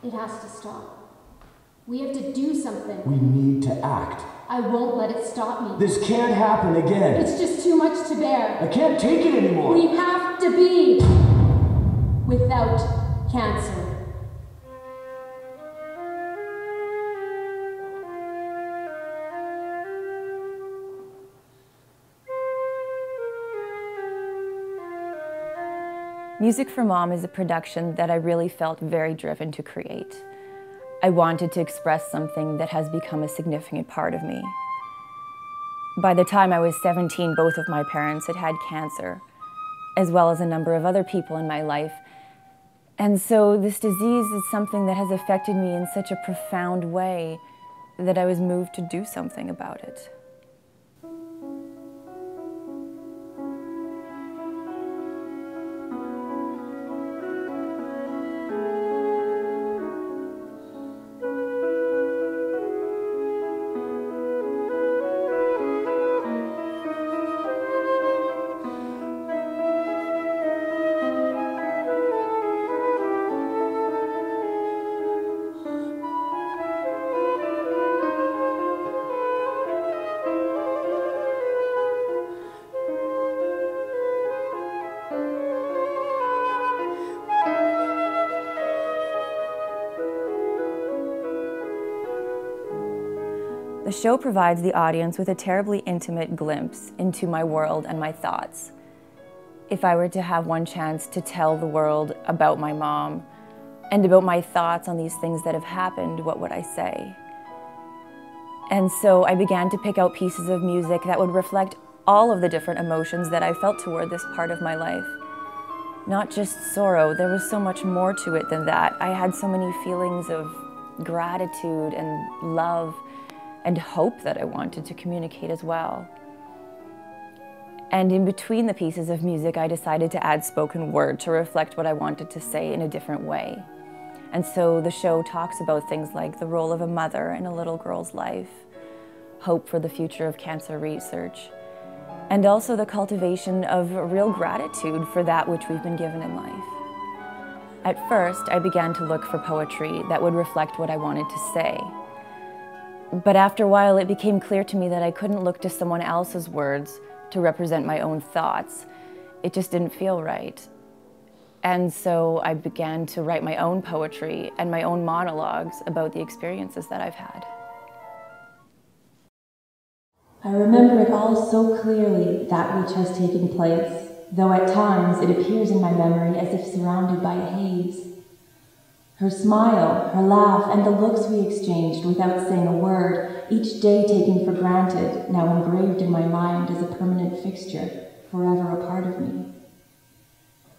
It has to stop. We have to do something. We need to act. I won't let it stop me. This can't happen again. It's just too much to bear. I can't take it anymore. We have to be without cancer. Music for Mom is a production that I really felt very driven to create. I wanted to express something that has become a significant part of me. By the time I was 17, both of my parents had had cancer, as well as a number of other people in my life. And so this disease is something that has affected me in such a profound way that I was moved to do something about it. The show provides the audience with a terribly intimate glimpse into my world and my thoughts. If I were to have one chance to tell the world about my mom and about my thoughts on these things that have happened, what would I say? And so I began to pick out pieces of music that would reflect all of the different emotions that I felt toward this part of my life. Not just sorrow, there was so much more to it than that. I had so many feelings of gratitude and love and hope that I wanted to communicate as well. And in between the pieces of music, I decided to add spoken word to reflect what I wanted to say in a different way. And so the show talks about things like the role of a mother in a little girl's life, hope for the future of cancer research, and also the cultivation of real gratitude for that which we've been given in life. At first, I began to look for poetry that would reflect what I wanted to say. But after a while, it became clear to me that I couldn't look to someone else's words to represent my own thoughts. It just didn't feel right. And so I began to write my own poetry and my own monologues about the experiences that I've had. I remember it all so clearly, that which has taken place, though at times it appears in my memory as if surrounded by a haze. Her smile, her laugh, and the looks we exchanged without saying a word, each day taken for granted, now engraved in my mind as a permanent fixture, forever a part of me.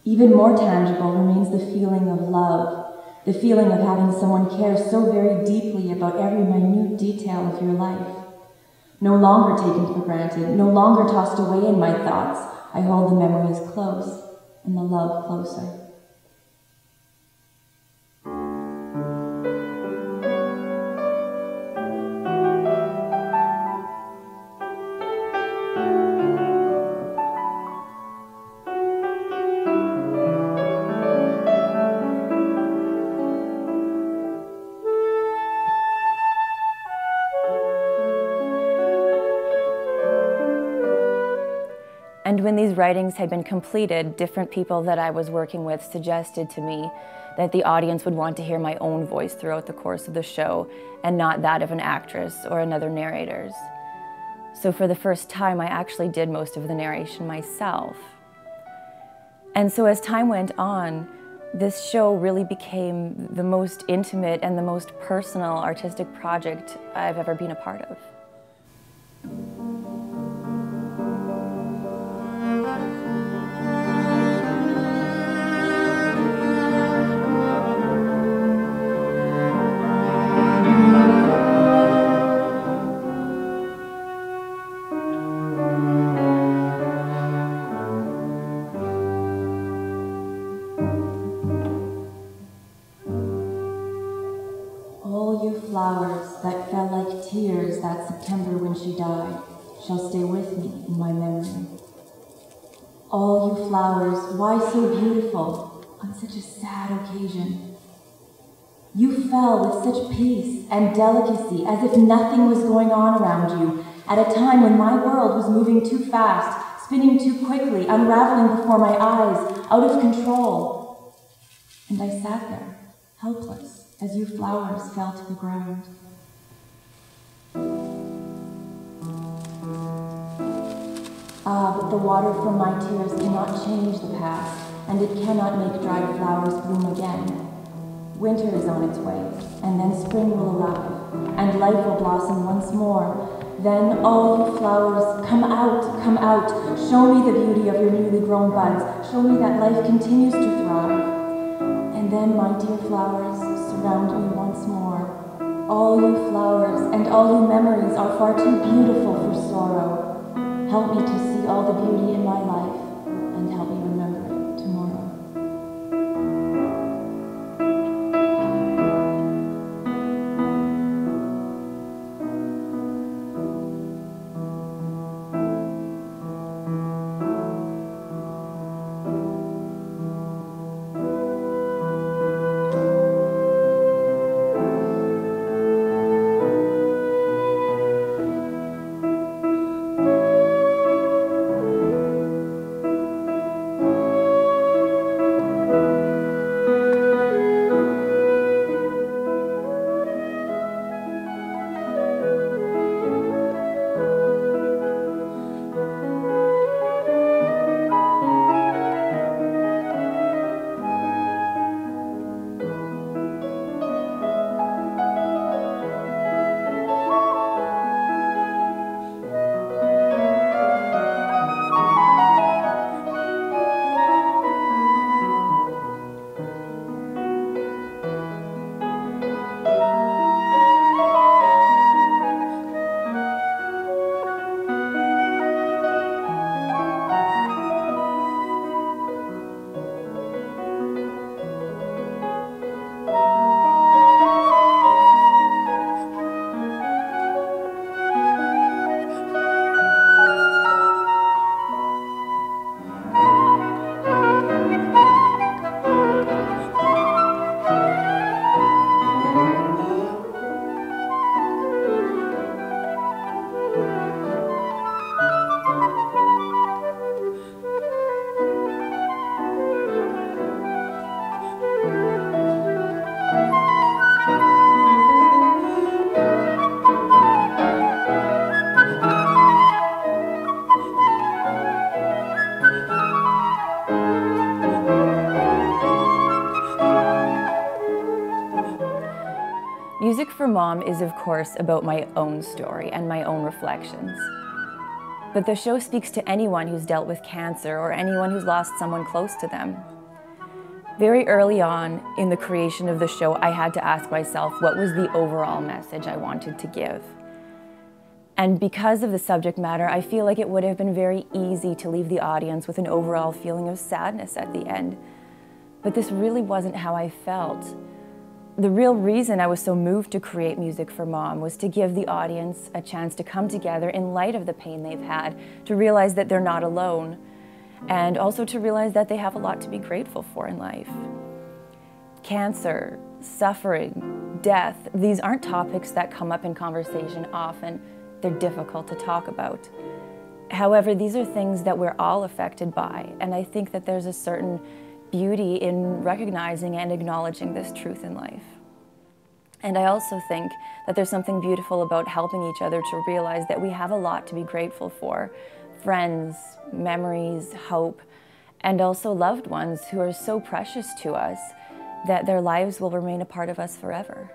Even more tangible remains the feeling of love, the feeling of having someone care so very deeply about every minute detail of your life. No longer taken for granted, no longer tossed away in my thoughts, I hold the memories close and the love closer. And when these writings had been completed, different people that I was working with suggested to me that the audience would want to hear my own voice throughout the course of the show and not that of an actress or another narrator's. So for the first time, I actually did most of the narration myself. And so as time went on, this show really became the most intimate and the most personal artistic project I've ever been a part of. Flowers that fell like tears that September when she died shall stay with me in my memory. All you flowers, why so beautiful on such a sad occasion? You fell with such peace and delicacy, as if nothing was going on around you, at a time when my world was moving too fast, spinning too quickly, unraveling before my eyes, out of control. And I sat there, helpless, as you flowers fell to the ground. Ah, but the water from my tears cannot change the past, and it cannot make dried flowers bloom again. Winter is on its way, and then spring will arrive, and life will blossom once more. Then all you flowers, come out, come out. Show me the beauty of your newly grown buds. Show me that life continues to thrive. And then, my dear flowers, surround me once more. All you flowers and all you memories are far too beautiful for sorrow. Help me to see all the beauty in my life, and help me remember it tomorrow. Music for Mom is, of course, about my own story and my own reflections. But the show speaks to anyone who's dealt with cancer or anyone who's lost someone close to them. Very early on in the creation of the show, I had to ask myself what was the overall message I wanted to give. And because of the subject matter, I feel like it would have been very easy to leave the audience with an overall feeling of sadness at the end. But this really wasn't how I felt. The real reason I was so moved to create Music for Mom was to give the audience a chance to come together in light of the pain they've had, to realize that they're not alone, and also to realize that they have a lot to be grateful for in life. Cancer, suffering, death, these aren't topics that come up in conversation often. They're difficult to talk about. However, these are things that we're all affected by, and I think that there's a certain beauty in recognizing and acknowledging this truth in life. And I also think that there's something beautiful about helping each other to realize that we have a lot to be grateful for. Friends, memories, hope, and also loved ones who are so precious to us that their lives will remain a part of us forever.